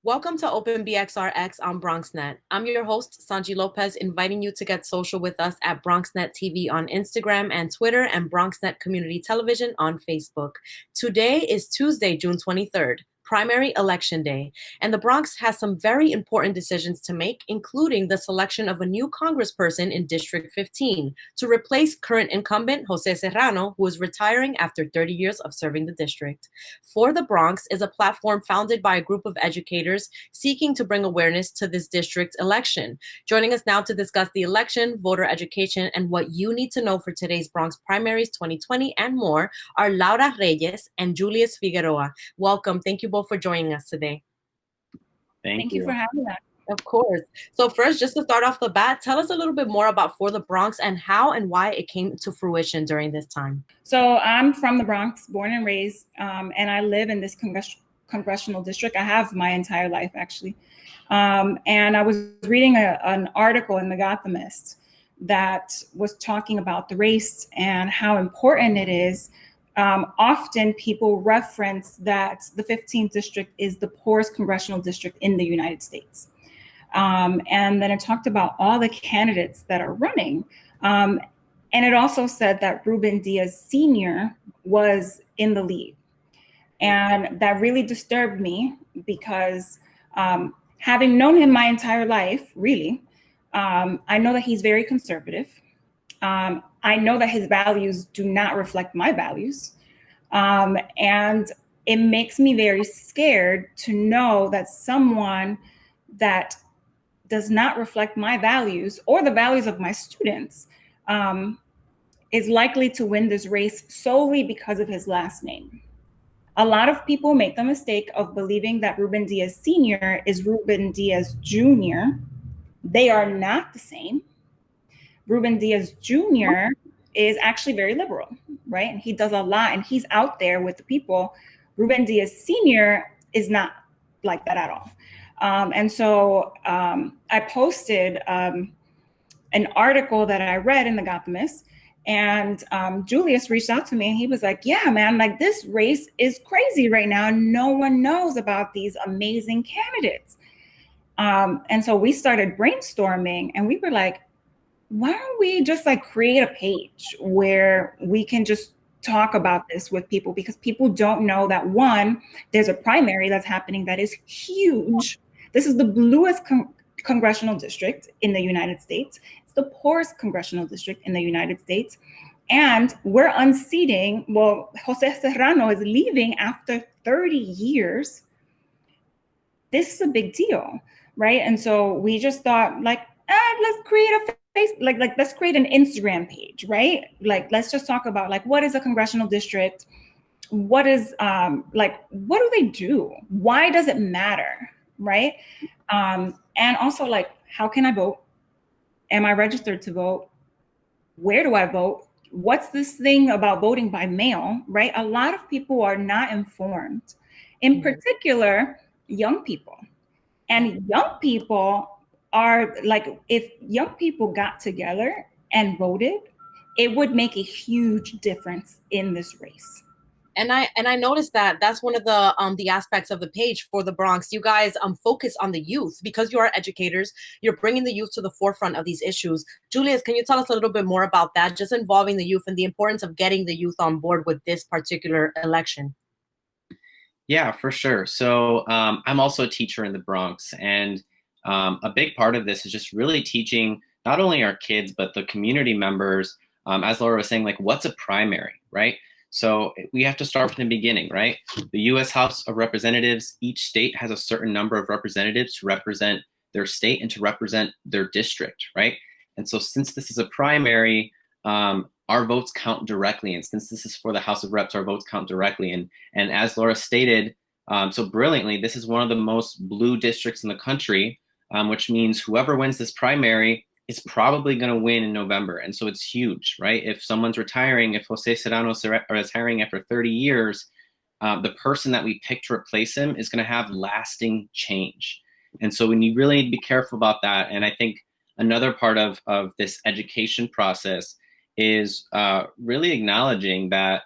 Welcome to Open BXRx on BronxNet. I'm your host, Sonyi Lopez, inviting you to get social with us at BronxNet TV on Instagram and Twitter and BronxNet Community Television on Facebook. Today is Tuesday, June 23rd. Primary election day, and the Bronx has some very important decisions to make, including the selection of a new congressperson in District 15 to replace current incumbent Jose Serrano, who is retiring after 30 years of serving the district. For the Bronx is a platform founded by a group of educators seeking to bring awareness to this district's election. Joining us now to discuss the election, voter education, and what you need to know for today's Bronx primaries 2020 and more are Laura Reyes and Julius Figueroa. Welcome. Thank you both for joining us today. Thank you for having us. Of course. So first, just to start off the bat, tell us a little bit more about For the Bronx and how and why it came to fruition during this time. So I'm from the Bronx, born and raised, and I live in this congressional district. I have my entire life, actually. And I was reading an article in the Gothamist that was talking about the race and how important it is. Often people reference that the 15th district is the poorest congressional district in the United States. And then it talked about all the candidates that are running. And it also said that Ruben Diaz Sr. was in the lead. And that really disturbed me because having known him my entire life, really, I know that he's very conservative. I know that his values do not reflect my values. And it makes me very scared to know that someone that does not reflect my values or the values of my students is likely to win this race solely because of his last name. A lot of people make the mistake of believing that Ruben Diaz Sr. is Ruben Diaz Jr. They are not the same. Ruben Diaz Jr. is actually very liberal, right? And he does a lot and he's out there with the people. Ruben Diaz Sr. is not like that at all. And so I posted an article that I read in the Gothamist, and Julius reached out to me and he was like, yeah, man, like this race is crazy right now. No one knows about these amazing candidates. And so we started brainstorming and we were like, why don't we just like create a page where we can just talk about this with people, because people don't know that, one, there's a primary that's happening that is huge. This is the bluest congressional district in the United States. It's the poorest congressional district in the United States. And we're unseating, well, Jose Serrano is leaving after 30 years. This is a big deal, right? And so we just thought like, let's create a like let's create an Instagram page, right? Like, let's just talk about like, what is a congressional district? What is like, what do they do? Why does it matter, right? And also like, how can I vote? Am I registered to vote? Where do I vote? What's this thing about voting by mail, right? A lot of people are not informed, in particular, young people. And young people are like, if young people got together and voted, it would make a huge difference in this race. And I noticed that that's one of the aspects of the page For the Bronx. You guys focus on the youth because you are educators. You're bringing the youth to the forefront of these issues. Julius, can you tell us a little bit more about that, just involving the youth and the importance of getting the youth on board with this particular election? Yeah, for sure. So I'm also a teacher in the Bronx, and a big part of this is just really teaching not only our kids, but the community members, as Laura was saying, like, what's a primary, right? So we have to start from the beginning, right? The U.S. House of Representatives, each state has a certain number of representatives to represent their state and to represent their district, right? And so since this is a primary, our votes count directly. And since this is for the House of Reps, our votes count directly. And as Laura stated so brilliantly, this is one of the most blue districts in the country, which means whoever wins this primary is probably going to win in November. And so it's huge, right? If someone's retiring, if Jose Serrano is retiring after 30 years, the person that we pick to replace him is going to have lasting change. And so we really need to be careful about that. And I think another part of this education process is really acknowledging that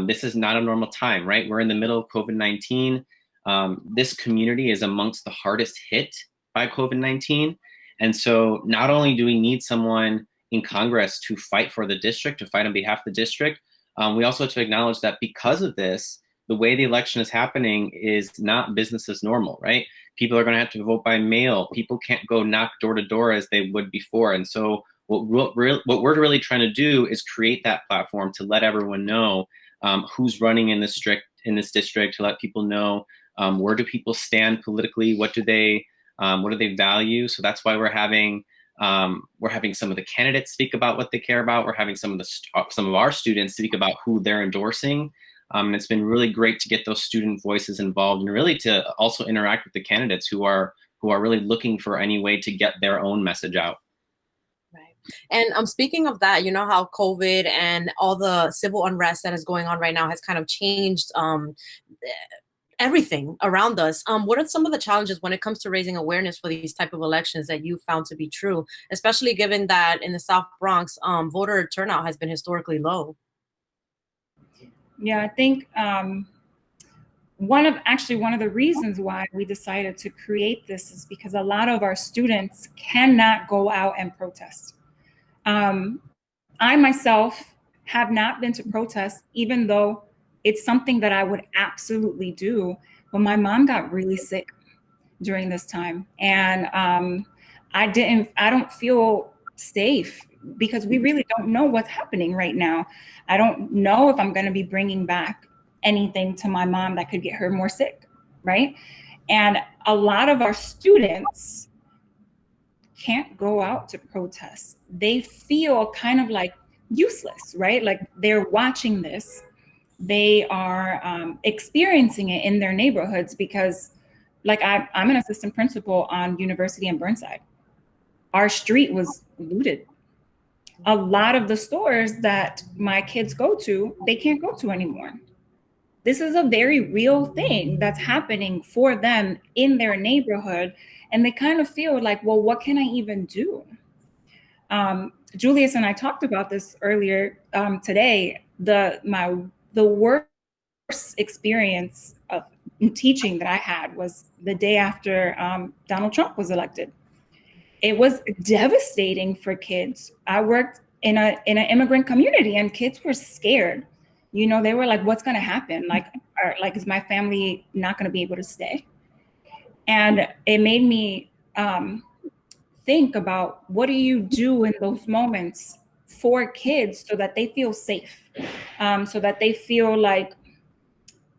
this is not a normal time, right? We're in the middle of COVID-19. this community is amongst the hardest hit by COVID-19. And so not only do we need someone in Congress to fight for the district, to fight on behalf of the district, we also have to acknowledge that because of this, the way the election is happening is not business as normal, right? People are going to have to vote by mail. People can't go knock door to door as they would before. And so what we're really trying to do is create that platform to let everyone know who's running in this district, to let people know where do people stand politically, what do they value. So that's why we're having some of the candidates speak about what they care about. We're having some of our students speak about who they're endorsing. And it's been really great to get those student voices involved, and really to also interact with the candidates who are really looking for any way to get their own message out. Right. And speaking of that, you know how COVID and all the civil unrest that is going on right now has kind of changed everything around us. What are some of the challenges when it comes to raising awareness for these type of elections that you found to be true, especially given that in the South Bronx, voter turnout has been historically low? Yeah, I think one of the reasons why we decided to create this is because a lot of our students cannot go out and protest. I myself have not been to protest, even though it's something that I would absolutely do. But my mom got really sick during this time, and I don't feel safe because we really don't know what's happening right now. I don't know if I'm going to be bringing back anything to my mom that could get her more sick, right? And a lot of our students can't go out to protest. They feel kind of like useless, right? Like they're watching this. They are experiencing it in their neighborhoods because, like, I'm an assistant principal on University and Burnside. Our street was looted. A lot of the stores that my kids go to, they can't go to anymore. This is a very real thing that's happening for them in their neighborhood. And they kind of feel like, well, what can I even do? Julius and I talked about this earlier today. The worst experience of teaching that I had was the day after Donald Trump was elected. It was devastating for kids. I worked in an immigrant community, and kids were scared. You know, they were like, what's going to happen? Like, is my family not going to be able to stay? And it made me think about, what do you do in those moments for kids so that they feel safe, so that they feel like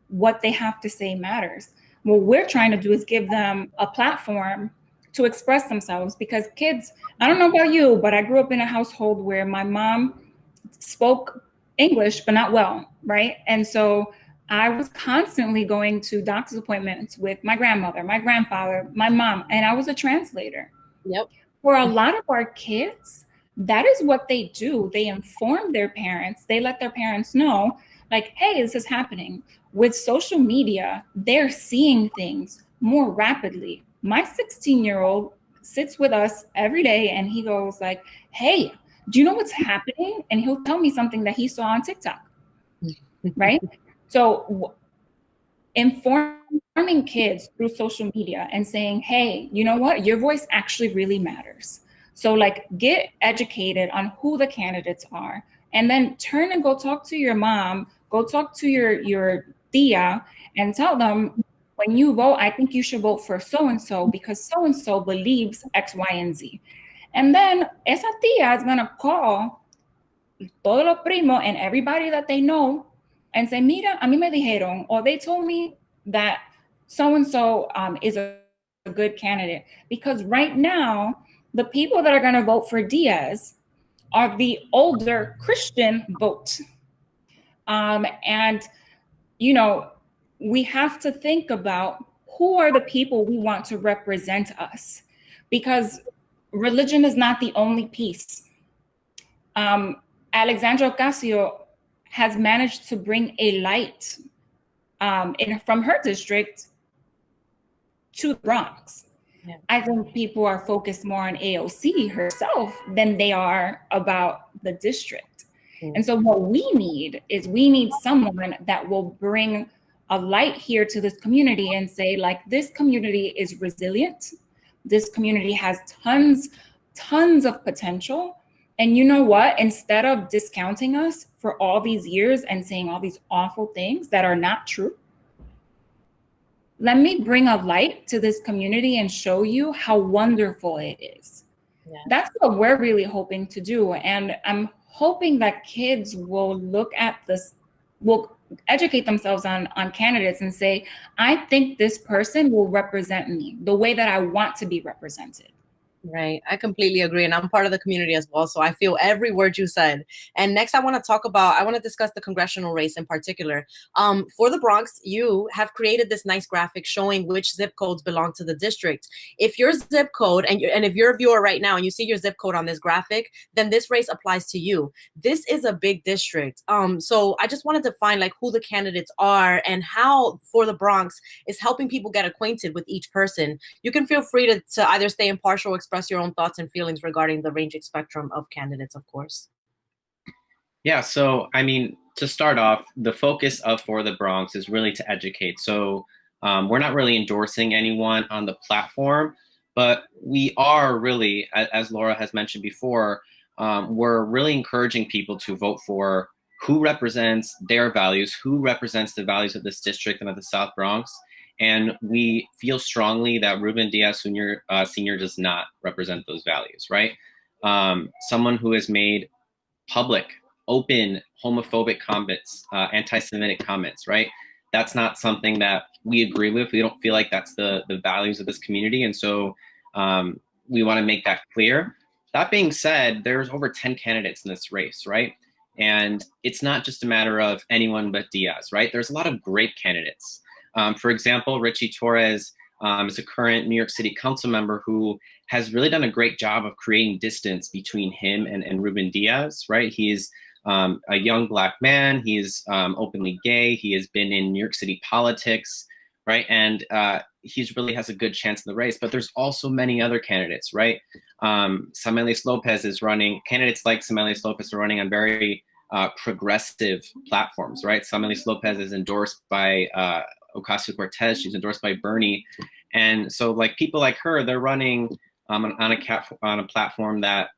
what they have to say matters? What we're trying to do is give them a platform to express themselves, because kids, I don't know about you, but I grew up in a household where my mom spoke English, but not well, right? And so I was constantly going to doctor's appointments with my grandmother, my grandfather, my mom, and I was a translator. Yep. For a lot of our kids, that is what they do. They inform their parents. They let their parents know, like, hey, this is happening. With social media, they're seeing things more rapidly. My 16-year-old sits with us every day, and he goes like, hey, do you know what's happening? And he'll tell me something that he saw on TikTok, right? So informing kids through social media and saying, hey, you know what? Your voice actually really matters. So like, get educated on who the candidates are, and then turn and go talk to your mom, go talk to your tia, and tell them, when you vote, I think you should vote for so-and-so because so-and-so believes X, Y, and Z. And then esa tia is gonna call todos los primos and everybody that they know and say, mira, a mí me dijeron, or they told me that so-and-so is a good candidate. Because right now, the people that are gonna vote for Diaz are the older Christian vote. And, you know, we have to think about who are the people we want to represent us, because religion is not the only piece. Alexandra Ocasio has managed to bring a light from her district to the Bronx. Yeah. I think people are focused more on AOC herself than they are about the district. And so what we need is someone that will bring a light here to this community and say, like, this community is resilient. This community has tons of potential. And you know what? Instead of discounting us for all these years and saying all these awful things that are not true, let me bring a light to this community and show you how wonderful it is. Yeah. That's what we're really hoping to do. And I'm hoping that kids will look at this, will educate themselves on candidates and say, I think this person will represent me the way that I want to be represented. Right. I completely agree. And I'm part of the community as well. So I feel every word you said. And next, I want to discuss the congressional race in particular. For the Bronx, you have created this nice graphic showing which zip codes belong to the district. If your zip code, and if you're a viewer right now and you see your zip code on this graphic, then this race applies to you. This is a big district. So I just wanted to find like who the candidates are and how For the Bronx is helping people get acquainted with each person. You can feel free to either stay impartial or express your own thoughts and feelings regarding the ranging spectrum of candidates, of course. Yeah, so I mean, to start off, the focus of For the Bronx is really to educate. So we're not really endorsing anyone on the platform, but we are really, as Laura has mentioned before, we're really encouraging people to vote for who represents their values, who represents the values of this district and of the South Bronx. And we feel strongly that Ruben Diaz Sr. Does not represent those values, right? Someone who has made public, open, homophobic comments, anti-Semitic comments, right? That's not something that we agree with. We don't feel like that's the values of this community. And so we want to make that clear. That being said, there's over 10 candidates in this race, right? And it's not just a matter of anyone but Diaz, right? There's a lot of great candidates. For example, Richie Torres is a current New York City council member who has really done a great job of creating distance between him and Ruben Diaz, right? He's a young Black man. He's openly gay. He has been in New York City politics, right? And he really has a good chance in the race. But there's also many other candidates, right? Sonyi Lopez is running. Candidates like Sonyi Lopez are running on very progressive platforms, right? Sonyi Lopez is endorsed by Ocasio-Cortez. She's endorsed by Bernie. And so like people like her, they're running on a platform that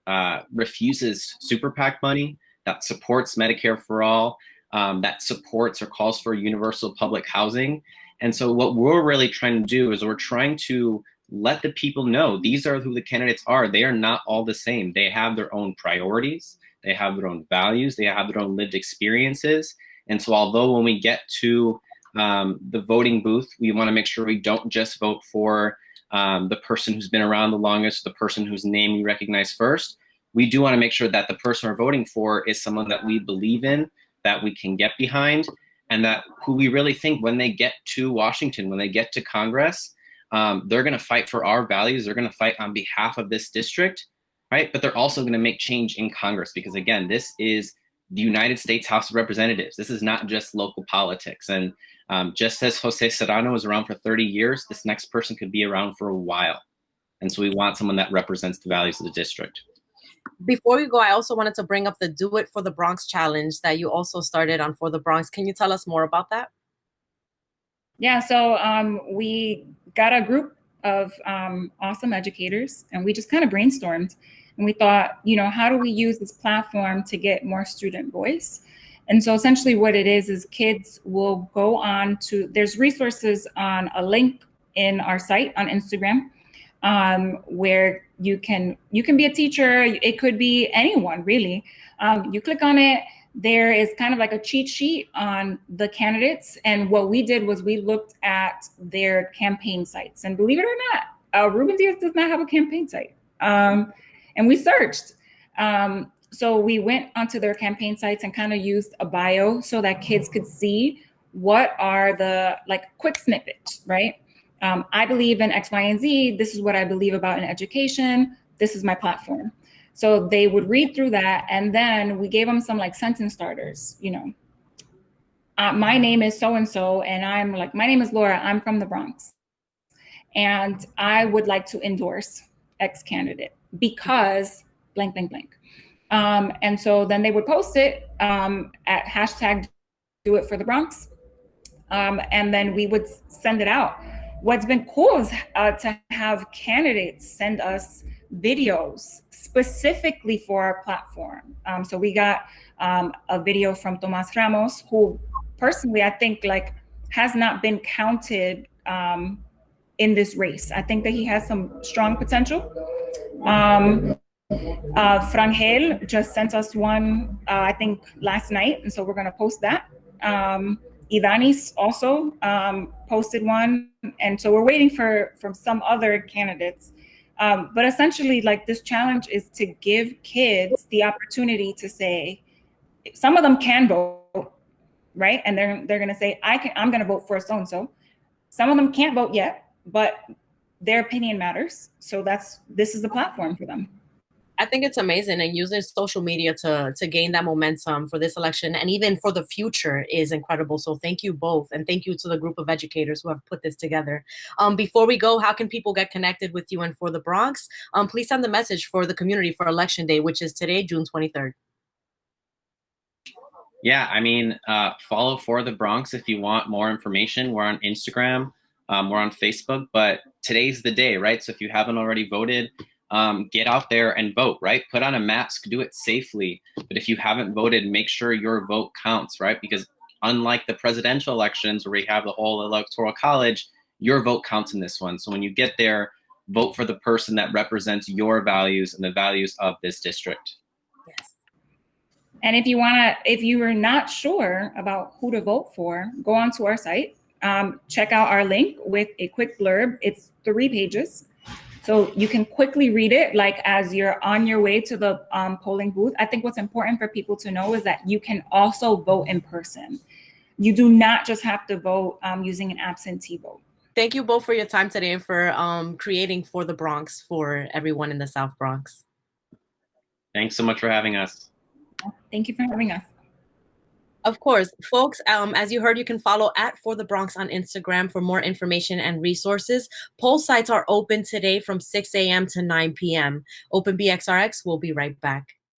refuses super PAC money, that supports Medicare for all, that supports or calls for universal public housing. And so what we're really trying to do is we're trying to let the people know these are who the candidates are. They are not all the same. They have their own priorities. They have their own values. They have their own lived experiences. And so although when we get to the voting booth, we want to make sure we don't just vote for the person who's been around the longest, the person whose name we recognize first. We do want to make sure that the person we're voting for is someone that we believe in, that we can get behind, and that who we really think when they get to Washington, when they get to Congress, they're going to fight for our values. They're going to fight on behalf of this district, right? But they're also going to make change in Congress because, again, this is the United States House of Representatives. This is not just local politics. And just as Jose Serrano was around for 30 years, this next person could be around for a while. And so we want someone that represents the values of the district. Before we go, I also wanted to bring up the Do It for the Bronx challenge that you also started on For the Bronx. Can you tell us more about that? Yeah, so we got a group of awesome educators and we just kind of brainstormed and we thought, you know, how do we use this platform to get more student voice? And so essentially what it is kids will go on to, there's resources on a link in our site on Instagram where you can be a teacher. It could be anyone really. You click on it. There is kind of like a cheat sheet on the candidates. And what we did was we looked at their campaign sites. And believe it or not, Ruben Diaz does not have a campaign site. And we searched. So we went onto their campaign sites and kind of used a bio so that kids could see what are the like quick snippets, right? I believe in X, Y, and Z. This is what I believe about in education. This is my platform. So they would read through that. And then we gave them some like sentence starters, you know, my name is so-and-so. And I'm like, my name is Laura. I'm from the Bronx. And I would like to endorse X candidate because blank, blank, blank. And so then they would post it at hashtag Do It For The Bronx. and then we would send it out. What's been cool is to have candidates send us videos specifically for our platform. So we got a video from Tomas Ramos, who personally I think like has not been counted in this race. I think that he has some strong potential. Frangel just sent us one, I think last night, and so we're gonna post that. Idanis also posted one, and so we're waiting from some other candidates. But essentially, like, this challenge is to give kids the opportunity to say, some of them can vote, right? And they're gonna say, I'm gonna vote for so-and-so. Some of them can't vote yet, but their opinion matters. So this is the platform for them. I think it's amazing, and using social media to gain that momentum for this election and even for the future is incredible. So thank you both, and thank you to the group of educators who have put this together. Before we go, how can people get connected with you and For The Bronx? Please send the message for the community for Election Day, which is today, June 23rd. Yeah, I mean, follow For The Bronx if you want more information. We're on Instagram, we're on Facebook, but today's the day, right? So if you haven't already voted, get out there and vote, right? Put on a mask, do it safely. But if you haven't voted, make sure your vote counts, right? Because unlike the presidential elections where we have the whole electoral college, your vote counts in this one. So when you get there, vote for the person that represents your values and the values of this district. Yes. And if you are not sure about who to vote for, go onto our site, check out our link with a quick blurb. It's 3 pages. So you can quickly read it, like as you're on your way to the polling booth. I think what's important for people to know is that you can also vote in person. You do not just have to vote using an absentee vote. Thank you both for your time today and for creating For The Bronx for everyone in the South Bronx. Thanks so much for having us. Thank you for having us. Of course, folks, as you heard, you can follow at For The Bronx on Instagram for more information and resources. Poll sites are open today from 6 a.m. to 9 p.m. Open BXRx will be right back.